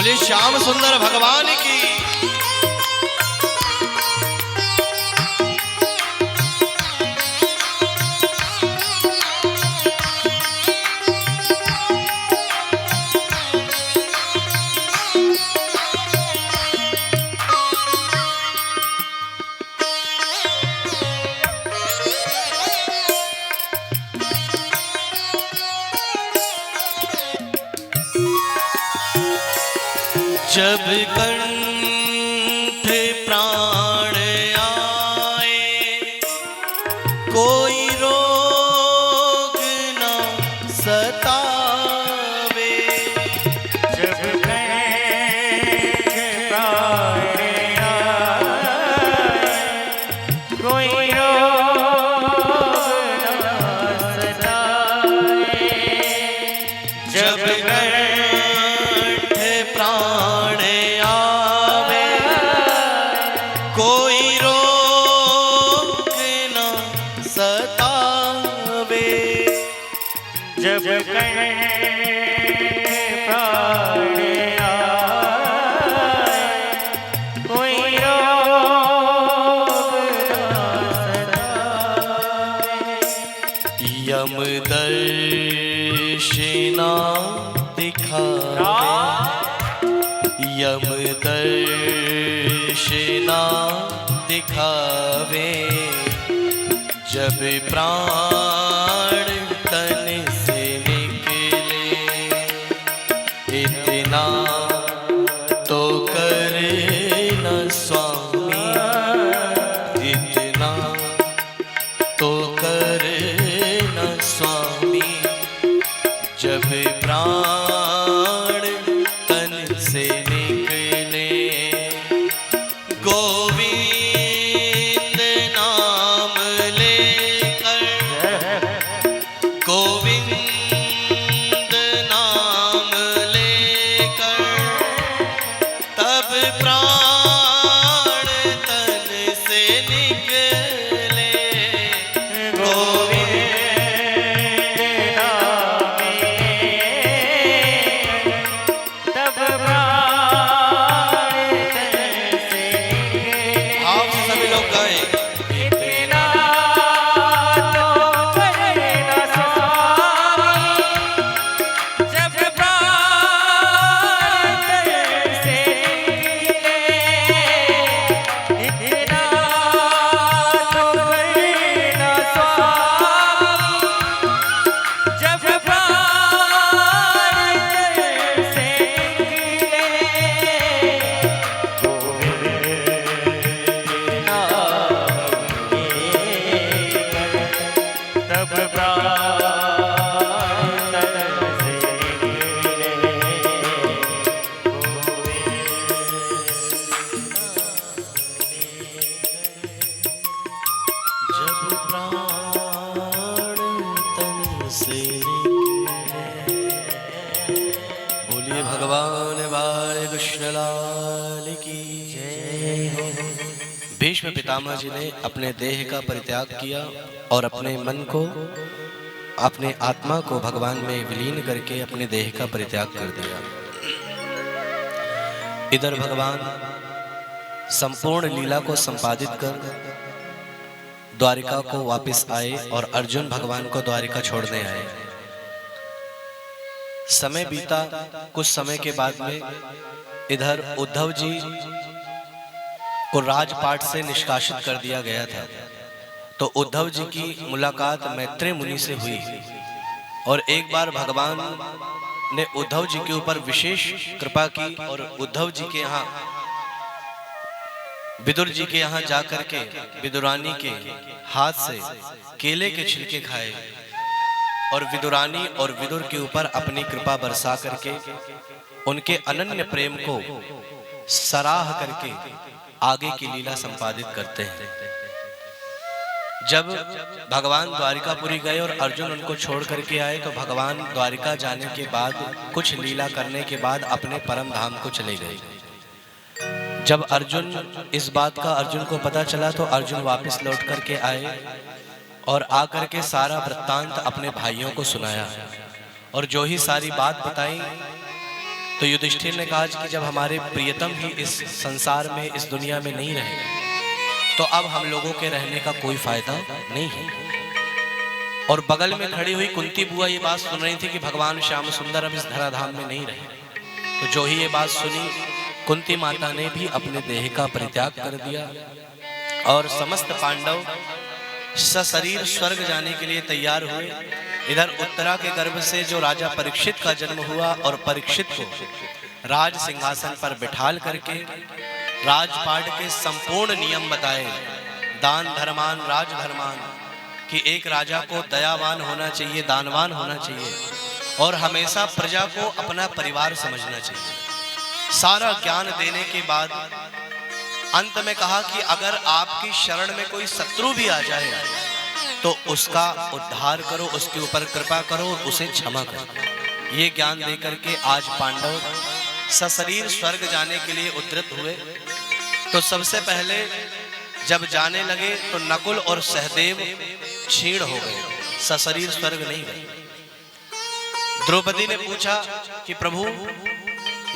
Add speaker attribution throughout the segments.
Speaker 1: बोले श्याम सुंदर भगवान की। जब कंठ प्राण आए कोई रोग न सतावे।
Speaker 2: जब कंठ प्राण आए कोई रोग न सतावे।
Speaker 1: जब प्राण आवे कोई रोग न सतावे।
Speaker 2: जब प्राण आए कोई रोग न सतावे।
Speaker 1: यम दर्शना दिखावे। यम दर्शना दिखावे। जब प्राण तन से निकले इतना तो करना स्वामी। इतना तो करना स्वामी। जब प्राण तन से निकले गोविंद नाम लेकर। गोविंद नाम लेकर तब प्राण तन से निकले। बोलिए भगवान बाल कृष्ण लाल की जय हो। भीष्म पितामह जी ने अपने देह का परित्याग किया और अपने मन को, अपने आत्मा को भगवान में विलीन करके अपने देह का परित्याग कर दिया। इधर भगवान संपूर्ण लीला को संपादित कर द्वारिका को वापस आए और अर्जुन भगवान को द्वारिका छोड़ने आए। समय बीता। कुछ समय के बाद में इधर उद्धव जी को राजपाट से निष्कासित कर दिया गया था। तो उद्धव जी की मुलाकात मैत्रेय मुनि से हुई और एक बार भगवान ने उद्धव जी के ऊपर विशेष कृपा की और उद्धव जी के यहाँ, विदुर जी के यहाँ जाकर के विदुरानी के हाथ से केले के छिलके खाए और विदुरानी और विदुर के ऊपर अपनी कृपा बरसा करके उनके अनन्य प्रेम को सराह करके आगे की लीला संपादित करते हैं। जब भगवान द्वारिकापुरी गए और अर्जुन उनको छोड़ करके आए तो भगवान द्वारिका जाने के बाद कुछ लीला करने के बाद अपने परम धाम को चले गए। जब अर्जुन, इस बात का अर्जुन को पता चला तो अर्जुन वापस लौट करके आए और आकर के सारा वृत्तांत अपने भाइयों को सुनाया और जो ही सारी बात बताई तो युधिष्ठिर ने कहा कि जब हमारे प्रियतम ही इस संसार में, इस दुनिया में नहीं रहे, तो अब हम लोगों के रहने का कोई फायदा नहीं है। और बगल में खड़ी हुई कुंती बुआ ये बात सुन रही थी कि भगवान श्याम सुंदर अब इस धराधाम में नहीं रहे। तो जो ही ये बात सुनी, कुंती माता ने भी अपने देह का परित्याग कर दिया और समस्त पांडव सशरीर स्वर्ग जाने के लिए तैयार हुए। इधर उत्तरा के गर्भ से जो राजा परीक्षित का जन्म हुआ और परीक्षित को राज सिंहासन पर बिठाल करके राजपाट के संपूर्ण नियम बताए, दान धर्मान राज धर्मान, कि एक राजा को दयावान होना चाहिए, दानवान होना चाहिए और हमेशा प्रजा को अपना परिवार समझना चाहिए। सारा ज्ञान देने के बाद अंत में कहा कि अगर आपकी शरण में कोई शत्रु भी आ जाए तो उसका उद्धार करो, उसके ऊपर कृपा करो और उसे क्षमा करो। ये ज्ञान देकर के आज पांडव सशरीर स्वर्ग जाने के लिए उद्यत हुए। तो सबसे पहले जब जाने लगे तो नकुल और सहदेव क्षीण हो गए, सशरीर स्वर्ग नहीं गए। द्रौपदी ने पूछा कि प्रभु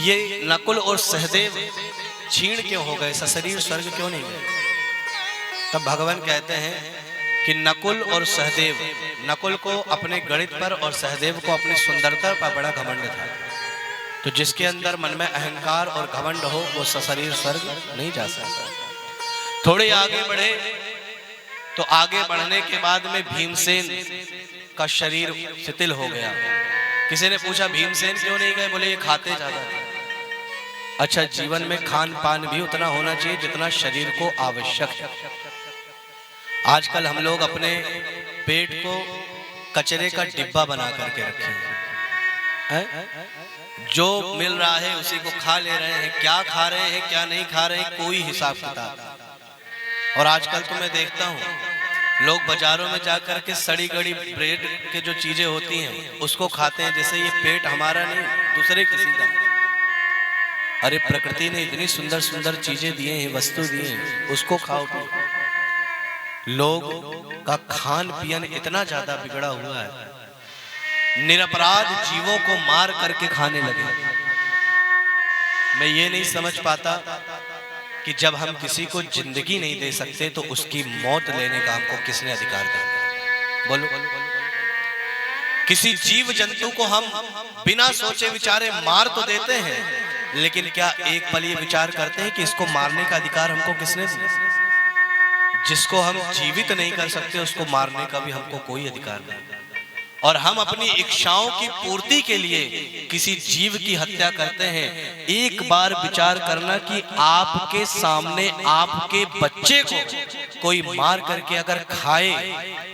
Speaker 1: ये नकुल और सहदेव क्षीण क्यों हो गए, सशरीर स्वर्ग क्यों नहीं गए? तब भगवान कहते हैं कि नकुल और सहदेव, नकुल को अपने गणित पर और सहदेव को अपनी सुंदरता पर बड़ा घमंड था। तो जिसके अंदर मन में अहंकार और घमंड हो वो सशरीर स्वर्ग नहीं जा सकता। थोड़े आगे बढ़े तो आगे बढ़ने के बाद में भीमसेन का शरीर शिथिल हो गया। किसी ने पूछा भीमसेन क्यों नहीं गए? बोले ये खाते ज्यादा थे। अच्छा, जीवन में खान पान भी उतना होना चाहिए जितना शरीर को आवश्यक है। आजकल हम लोग अपने पेट को कचरे का डिब्बा बना करके रखे हैं, जो मिल रहा है उसी को खा ले रहे हैं। क्या खा रहे हैं क्या नहीं खा रहे हैं कोई हिसाब किताब। और आजकल तो मैं देखता हूँ लोग बाजारों में जाकर के सड़ी गड़ी ब्रेड के जो चीजें होती हैं उसको खाते हैं, जैसे ये पेट हमारा नहीं दूसरे किसी का। अरे प्रकृति ने इतनी सुंदर सुंदर चीजें दिए हैं, वस्तु दिए हैं, उसको खाओ पियो। लोग का खान पियन इतना ज्यादा बिगड़ा हुआ है, निरपराध जीवों को मार करके खाने लगे। मैं ये नहीं समझ पाता कि जब हम किसी को जिंदगी नहीं दे सकते तो उसकी मौत लेने का हमको किसने अधिकार दिया? बोलो। किसी जीव जंतु को हम बिना सोचे विचारे मार तो देते हैं, लेकिन क्या एक पल ये विचार करते हैं कि इसको मारने का अधिकार हमको किसने दिया? जिसको हम जीवित नहीं कर सकते उसको मारने का भी हमको कोई अधिकार नहीं। और हम अपनी इच्छाओं की पूर्ति के लिए किसी जीव की हत्या करते हैं। एक बार विचार करना कि आपके सामने आपके बच्चे को कोई मार करके अगर खाए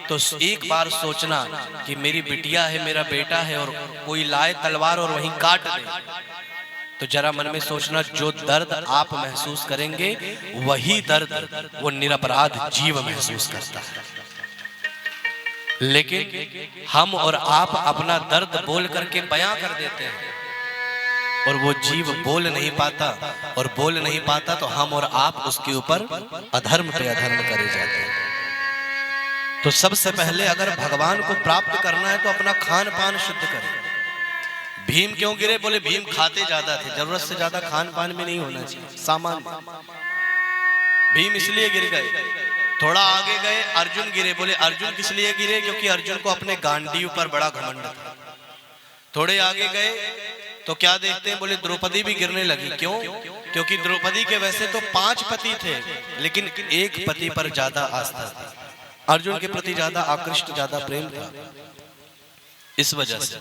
Speaker 1: तो एक बार सोचना कि मेरी बिटिया है, मेरा बेटा है, और कोई लाए तलवार और वहीं काट दे, तो जरा मन में सोचना जो दर्द आप महसूस करेंगे वही दर्द वो निरपराध जीव महसूस करता है। लेकिन हम और आप अपना दर्द बोल करके बयां कर देते हैं और वो जीव बोल नहीं पाता, और बोल नहीं पाता तो हम और आप उसके ऊपर अधर्म पे अधर्म करे जाते हैं। तो सबसे पहले अगर भगवान को प्राप्त करना है तो अपना खान पान शुद्ध करें। भीम क्यों गिरे? बोले भीम खाते ज्यादा थे, जरूरत से ज्यादा खान पान में नहीं होना चाहिए, सामान्य। भीम इसलिए गिर गए। थोड़ा आगे गए अर्जुन गिरे। बोले अर्जुन किस लिए गिरे? क्योंकि अर्जुन को अपने गांडीव पर बड़ा घमंड था। थोड़े आगे गए तो क्या देखते हैं? बोले द्रौपदी भी गिरने लगी। क्यों? क्योंकि द्रौपदी के वैसे तो 5 पति थे, लेकिन एक पति पर ज्यादा आस्था थी, अर्जुन के प्रति ज्यादा आकृष्ट, ज्यादा प्रेम था, इस वजह से।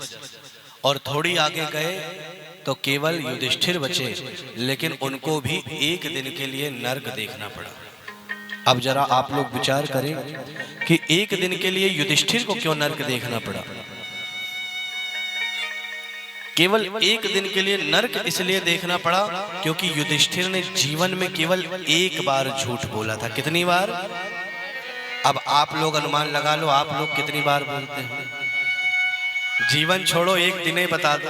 Speaker 1: और थोड़ी आगे गए तो केवल युधिष्ठिर बचे, लेकिन उनको भी एक दिन के लिए नर्क देखना पड़ा। अब जरा आप लोग विचार करें कि एक दिन के लिए युधिष्ठिर को क्यों नर्क देखना पड़ा? केवल एक दिन के लिए नर्क इसलिए देखना पड़ा क्योंकि युधिष्ठिर ने जीवन में केवल एक बार झूठ बोला था। कितनी बार? अब आप लोग अनुमान लगा लो, आप लोग कितनी बार बोलते हैं? जीवन छोड़ो, एक दिन ही बता दो,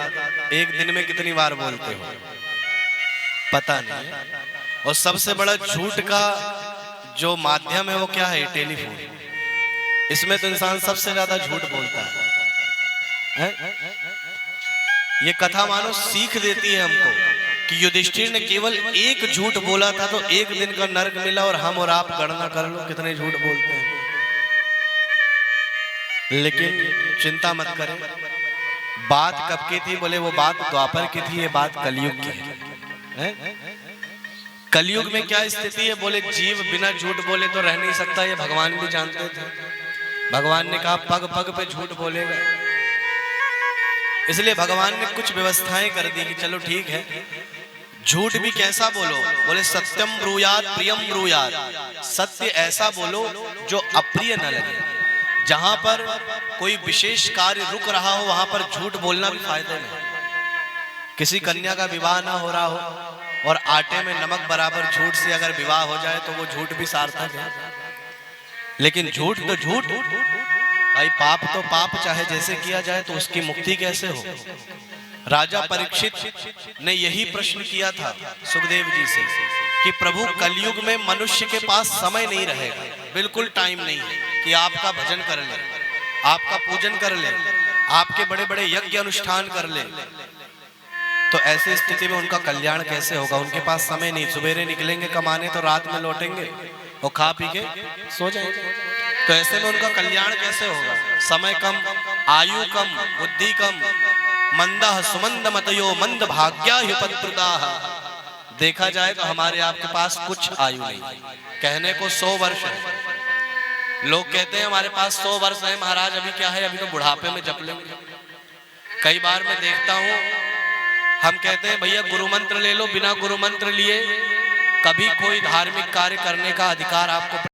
Speaker 1: एक दिन में कितनी बार बोलते हो? पता नहीं। और सबसे बड़ा झूठ का जो माध्यम है वो क्या है? टेलीफोन। इसमें तो इंसान सबसे ज्यादा झूठ बोलता है। ये कथा मानो सीख देती है हमको कि युधिष्ठिर ने केवल एक झूठ बोला था तो एक दिन का नरक मिला, और हम और आप गणना कर लो कितने झूठ बोलते हैं। लेकिन चिंता मत करें, बात कब की थी? बोले वो बात द्वापर की थी, ये बात कलयुग की है। कलयुग में क्या स्थिति है? बोले जीव बिना झूठ बोले तो रह नहीं सकता, ये भगवान भी जानते थे। भगवान ने कहा पग पग पे झूठ बोलेगा, इसलिए भगवान ने कुछ व्यवस्थाएं कर दी कि चलो ठीक है, झूठ भी कैसा बोलो? बोले सत्यम ब्रूयात प्रियम ब्रूयात, सत्य ऐसा बोलो जो अप्रिय न लगे। जहां पर कोई विशेष कार्य रुक रहा हो वहां पर झूठ बोलना भी फायदे में। किसी कन्या का विवाह ना हो रहा हो और आटे में नमक बराबर झूठ से अगर विवाह हो जाए तो वो झूठ भी सार्थक है। लेकिन झूठ तो झूठ भाई, पाप तो पाप, चाहे जैसे किया जाए तो उसकी मुक्ति कैसे हो? राजा परीक्षित ने यही प्रश्न किया था सुखदेव जी से कि प्रभु कलयुग में मनुष्य के पास समय नहीं रहेगा, बिल्कुल टाइम नहीं है कि आपका भजन कर ले, आपका पूजन कर ले, आपके बड़े बड़े यज्ञ अनुष्ठान कर ले। तो ऐसी स्थिति में उनका कल्याण कैसे होगा? उनके पास समय नहीं, सवेरे निकलेंगे कमाने तो रात में लौटेंगे और खा पी के सो जाएंगे। तो ऐसे में उनका कल्याण कैसे होगा? समय कम, आयु कम, बुद्धि कम, मंदः सुमंद मतयो मंद भाग्यायुपद्रुताः। देखा जाए तो हमारे आपके पास कुछ आयु नहीं, कहने को 100 वर्ष है। लोग कहते हैं हमारे पास 100 वर्ष है महाराज, अभी क्या है, अभी तो बुढ़ापे में जप लेंगे। कई बार मैं देखता हूँ, हम कहते हैं भैया गुरु मंत्र ले लो, बिना गुरु मंत्र लिए कभी कोई धार्मिक कार्य करने का अधिकार आपको